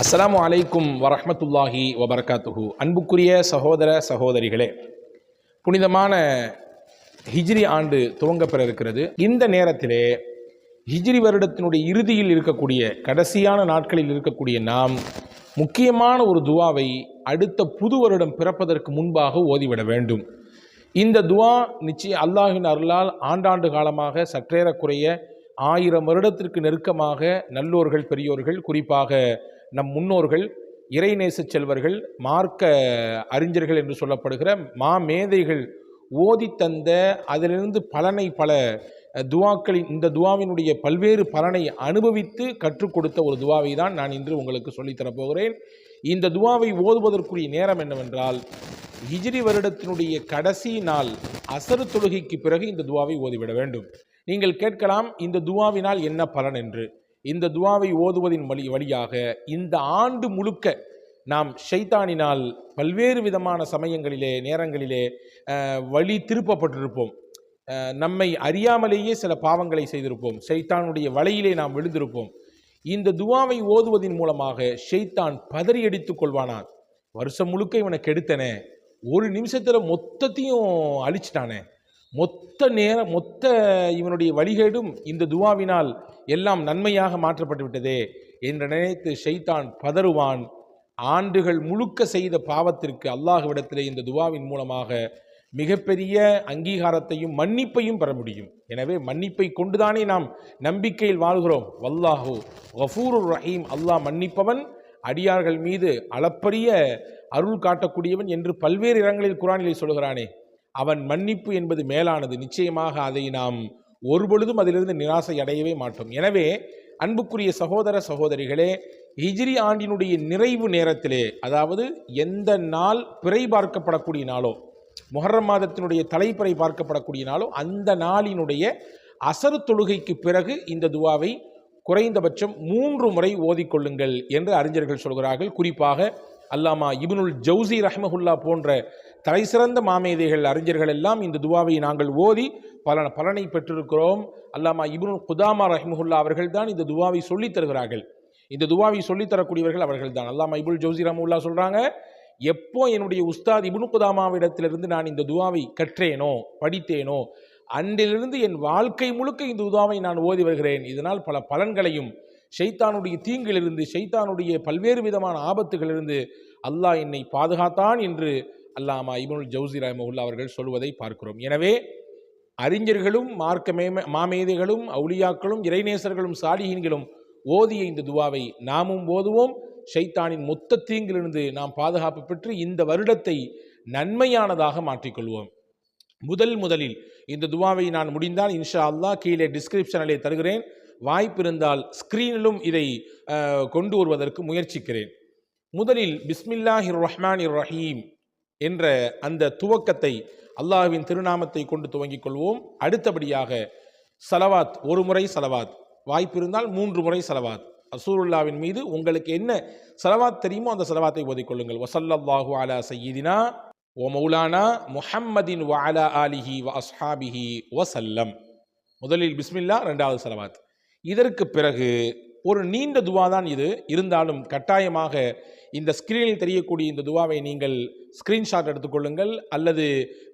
அஸ்ஸலாமு அலைக்கும் வரஹ்மத்துல்லாஹி வபரகாத்துஹு. அன்புக்குரிய சகோதர சகோதரிகளே, புனிதமான ஹிஜ்ரி ஆண்டு துவங்கப்பெற இருக்கிறது. இந்த நேரத்திலே ஹிஜ்ரி வருடத்தினுடைய இறுதியில் இருக்கக்கூடிய கடைசியான நாட்களில் இருக்கக்கூடிய நாம் முக்கியமான ஒரு துவாவை அடுத்த புது வருடம் பிறப்பதற்கு முன்பாக ஓதிவிட வேண்டும். இந்த துவா நிச்சயம் அல்லாஹின் அருளால் ஆண்டாண்டு காலமாக சற்றேறக்குறைய 1000 வருடத்திற்கு நெருக்கமாக நல்லோர்கள் பெரியோர்கள், குறிப்பாக நம் முன்னோர்கள், இறைநேச செல்வர்கள், மார்க்க அறிஞர்கள் என்று சொல்லப்படுகிற மாமேதைகள் ஓதி தந்த அதிலிருந்து பலனை பல துவாக்களின் இந்த துவாவினுடைய பல்வேறு பலனை அனுபவித்து கற்றுக் கொடுத்த ஒரு துவாவை தான் நான் இன்று உங்களுக்கு சொல்லித்தரப்போகிறேன். இந்த துவாவை ஓதுவதற்குரிய நேரம் என்னவென்றால், ஹிஜ்ரி வருடத்தினுடைய கடைசி நாள் அசரு தொழுகைக்கு பிறகு இந்த துவாவை ஓதிவிட வேண்டும். நீங்கள் கேட்கலாம், இந்த துவாவினால் என்ன பலன் என்று. இந்த துவாவை ஓதுவதின் வழியாக இந்த ஆண்டு முழுக்க நாம் ஷைத்தானினால் பல்வேறு விதமான சமயங்களிலே நேரங்களிலே வழி திருப்பப்பட்டிருப்போம். நம்மை அறியாமலேயே சில பாவங்களை செய்திருப்போம். ஷைத்தானுடைய வலையிலே நாம் விழுந்திருப்போம். இந்த துவாவை ஓதுவதின் மூலமாக ஷைத்தான் பதறியடித்துக் கொள்வானான். வருஷம் முழுக்க இவனை கெடுத்தனே, ஒரு நிமிஷத்தில் மொத்தத்தையும் அழிச்சிட்டானே, மொத்த இவனுடைய வழிகேடும் இந்த துவாவினால் எல்லாம் நன்மையாக மாற்றப்பட்டு விட்டதே என்று நினைத்து ஷைத்தான் பதறுவான். ஆண்டுகள் முழுக்க செய்த பாவத்திற்கு அல்லாஹ்விடத்திலே இந்த துவாவின் மூலமாக மிகப்பெரிய அங்கீகாரத்தையும் மன்னிப்பையும் பெற முடியும். எனவே மன்னிப்பை கொண்டுதானே நாம் நம்பிக்கையில் வாழ்கிறோம். வல்லாஹு கஃபூருர் ரஹீம், அல்லாஹ் மன்னிப்பவன், அடியார்கள் மீது அளப்பரிய அருள் காட்டக்கூடியவன் என்று பல்வேறு இடங்களில் குர்ஆனிலே சொல்கிறானே. அவன் மன்னிப்பு என்பது மேலானது. நிச்சயமாக அதை நாம் ஒருபொழுதும் அதிலிருந்து நிராசை அடையவே மாட்டோம். எனவே அன்புக்குரிய சகோதர சகோதரிகளே, ஹிஜ்ரி ஆண்டினுடைய நிறைவு நேரத்திலே, அதாவது எந்த நாள் பிறை பார்க்கப்படக்கூடிய நாளோ, முஹர்ரம் மாதத்தினுடைய தலைப்பிறை பார்க்கப்படக்கூடிய நாளோ, அந்த நாளினுடைய அசரு தொழுகைக்கு பிறகு இந்த துவாவை குறைந்தபட்சம் 3 முறை ஓதிக்கொள்ளுங்கள் என்று அறிஞர்கள் சொல்கிறார்கள். குறிப்பாக அல்லாமா இப்னுல் ஜௌசி ரஹ்மஹுல்லா போன்ற தலை சிறந்த மாமேதைகள் அறிஞர்கள் எல்லாம் இந்த துவாவை நாங்கள் ஓதி பலனை பெற்றிருக்கிறோம். அல்லாமா இப்னுல் குதாமா ரஹ்மஹுல்லா அவர்கள் தான் இந்த துவாவை சொல்லித் தருகிறார்கள். இந்த துவாவை சொல்லித்தரக்கூடியவர்கள் அவர்கள் தான். அல்லாமா இப்னுல் ஜௌசி ரஹ்மஹுல்லா சொல்றாங்க, எப்போ என்னுடைய உஸ்தாத் இப்னு குதாமாவிடத்திலிருந்து நான் இந்த துவாவை கற்றேனோ படித்தேனோ அன்றிலிருந்து என் வாழ்க்கை முழுக்க இந்த துவாவை நான் ஓதி வருகிறேன். இதனால் பல பலன்களையும், ஷைத்தானுடைய தீங்கிலிருந்து, ஷைத்தானுடைய பல்வேறு விதமான ஆபத்துகளிலிருந்து அல்லாஹ் என்னை பாதுகாத்தான் என்று அல்லாமா இப்னுல் ஜௌசி ரஹ்மஹுல்லா அவர்கள் சொல்வதை பார்க்கிறோம். எனவே அறிஞர்களும் மார்க்க மாமேதைகளும் அவுலியாக்களும் இறைநேசர்களும் சாலிஹீன்களும் ஓதிய இந்த துவாவை நாமும் ஓதுவோம். ஷைத்தானின் மொத்த தீங்கிலிருந்து நாம் பாதுகாப்பு பெற்று இந்த வருடத்தை நன்மையானதாக மாற்றிக்கொள்வோம். முதலில் இந்த துவாவை நான் முடிந்தால் இன்ஷா அல்லாஹ் கீழே டிஸ்கிரிப்ஷனிலே தருகிறேன். வாய்ப்பிருந்தால் ஸ்கிரீனிலும் இதை கொண்டு வருவதற்கு முயற்சிக்கிறேன். முதலில் பிஸ்மில்லாஹிர் ரஹ்மானிர் ரஹீம் என்ற அந்த துவக்கத்தை அல்லாஹ்வின் திருநாமத்தை கொண்டு துவங்கிக் கொள்வோம். அடுத்தபடியாக சலவாத், ஒரு முறை சலவாத், வாய்ப்பிருந்தால் 3 முறை சலவாத். ரசூலுல்லாஹ்வின் மீது உங்களுக்கு என்ன சலவாத் தெரியுமோ அந்த சலவாத்தை ஓதிக்கொள்ளுங்கள். வஸல்லல்லாஹு அலா சய்யிதினா வ மௌலானா முஹம்மதின் வ அலா ஆலிஹி வ அஸ்ஹாபிஹி வஸல்லம். முதலில் பிஸ்மில்லா, 2வது சலவாத். இதற்கு பிறகு ஒரு நீண்ட துவா தான் இது. இருந்தாலும் கட்டாயமாக இந்த ஸ்கிரீனில் தெரியக்கூடிய இந்த துவாவை நீங்கள் ஸ்கிரீன்ஷாட் எடுத்துக்கொள்ளுங்கள், அல்லது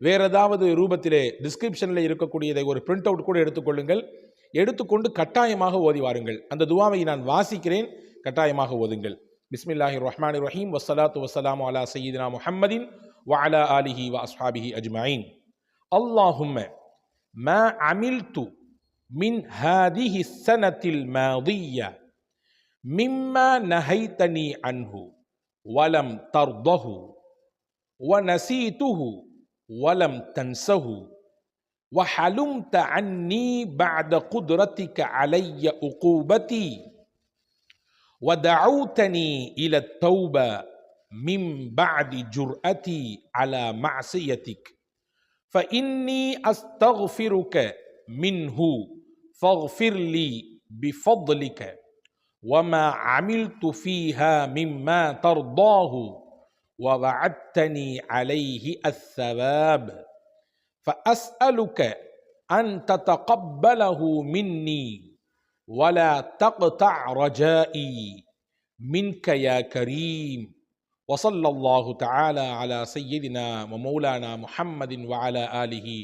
வேற ஏதாவது ரூபத்திலே டிஸ்கிரிப்ஷனில் இருக்கக்கூடியதை ஒரு பிரிண்ட் அவுட் கூட எடுத்துக்கொள்ளுங்கள். எடுத்துக்கொண்டு கட்டாயமாக ஓதி வாருங்கள். அந்த துவாவை நான் வாசிக்கிறேன், கட்டாயமாக ஓதுங்கள். பிஸ்மில்லாஹிர் ரஹ்மானிர் ரஹீம். வஸ்ஸலாத்து வஸ்ஸலாமு அலா சய்யிதினா முஹம்மதின் வ அலா ஆலிஹி வ அஸ்ஹாபிஹி அஜ்மஈன். அல்லாஹும்ம மா அமில்து மின் ஹாதிஹி ஸனத்தில் மாதிய்ய மிம்மா நஹைதனி அன்ஹு வலம் தர்தஹு வநஸீதுஹு வலம் தன்ஸஹு وحلمت عني بعد قدرتك علي عقوبتي ودعوتني إلى التوبة من بعد جرأتي على معصيتك فإني أستغفرك منه فاغفر لي بفضلك وما عملت فيها مما ترضاه ووعدتني عليه الثواب فأسألك أن تتقبله مني ولا تقطع رجائي மின்க யா கரீம். வஸல்லல்லாஹு தஆலா அலா சய்யிதினா வ மௌலானா முஹம்மதின் வ அலா ஆலிஹி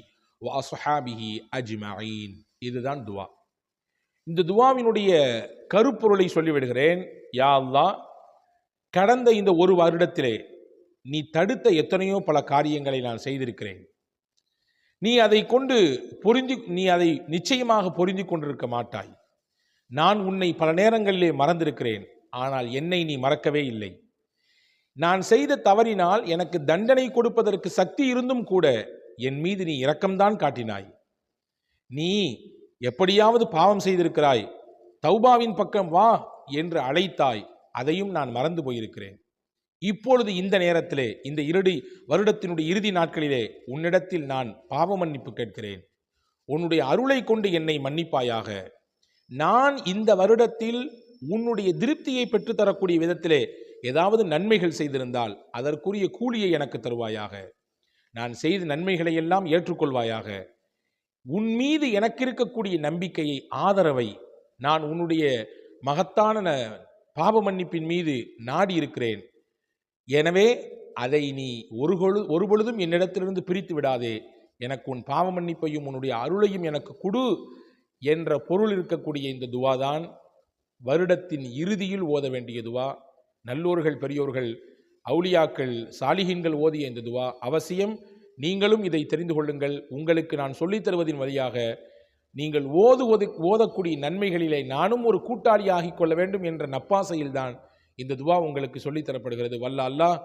வ அஸ்ஹாபிஹி அஜ்மஈன். இதுதான் துவா. இந்த துவாவினுடைய கருப்பொருளை சொல்லிவிடுகிறேன். யா அல்லாஹ், கடந்த இந்த ஒரு வருடத்திலே நீ தடுத்த எத்தனையோ பல காரியங்களை நான் செய்திருக்கிறேன். நீ அதை நிச்சயமாக பொருந்தி கொண்டிருக்க மாட்டாய். நான் உன்னை பல நேரங்களிலே மறந்திருக்கிறேன். ஆனால் என்னை நீ மறக்கவே இல்லை. நான் செய்த தவறினால் எனக்கு தண்டனை கொடுப்பதற்கு சக்தி இருந்தும் கூட என் மீது நீ இரக்கம்தான் காட்டினாய். நீ எப்படியாவது பாவம் செய்திருக்கிறாய், தௌபாவின் பக்கம் வா என்று அழைத்தாய். அதையும் நான் மறந்து போயிருக்கிறேன். இப்பொழுது இந்த நேரத்திலே, இந்த வருடத்தினுடைய இறுதி நாட்களிலே உன்னிடத்தில் நான் பாவ மன்னிப்பு கேட்கிறேன். உன்னுடைய அருளை கொண்டு என்னை மன்னிப்பாயாக. நான் இந்த வருடத்தில் உன்னுடைய திருப்தியை பெற்றுத்தரக்கூடிய விதத்திலே ஏதாவது நன்மைகள் செய்திருந்தால் அதற்குரிய கூலியை எனக்கு தருவாயாக. நான் செய்த நன்மைகளை எல்லாம் ஏற்றுக்கொள்வாயாக. உன் மீது எனக்கு இருக்கக்கூடிய நம்பிக்கையை, ஆதரவை நான் உன்னுடைய மகத்தான பாவ மன்னிப்பின் மீது நாடி இருக்கிறேன். எனவே அதை நீ ஒரு பொழுதும் என்னிடத்திலிருந்து பிரித்து விடாதே. எனக்கு உன் பாவ மன்னிப்பையும் உன்னுடைய அருளையும் எனக்கு கொடு என்ற பொருள் இருக்கக்கூடிய இந்த துவா தான் வருடத்தின் இறுதியில் ஓத வேண்டிய துவா. நல்லோர்கள், பெரியோர்கள், அவுலியாக்கள், சாலிஹீன்கள் ஓதிய இந்த துவா அவசியம். நீங்களும் இதை தெரிந்து கொள்ளுங்கள். உங்களுக்கு நான் சொல்லித் தருவதின் வழியாக நீங்கள் ஓதக்கூடிய நன்மைகளிலே நானும் ஒரு கூட்டாளியாகிக் கொள்ள வேண்டும் என்ற நப்பாசையில்தான் இந்த துவா உங்களுக்கு சொல்லித்தரப்படுகிறது. வல்ல அல்லாஹ்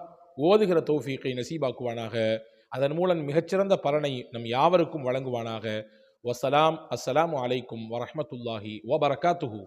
ஓதுகிற தௌஃபீக்கை நசீபாக்குவானாக. அதன் மூலம் மிகச்சிறந்த பலனை நம் யாவருக்கும் வழங்குவானாக. வசலாம். அஸ்ஸலாமு அலைக்கும் வரஹ்மத்துல்லாஹி வபரகாத்துஹு.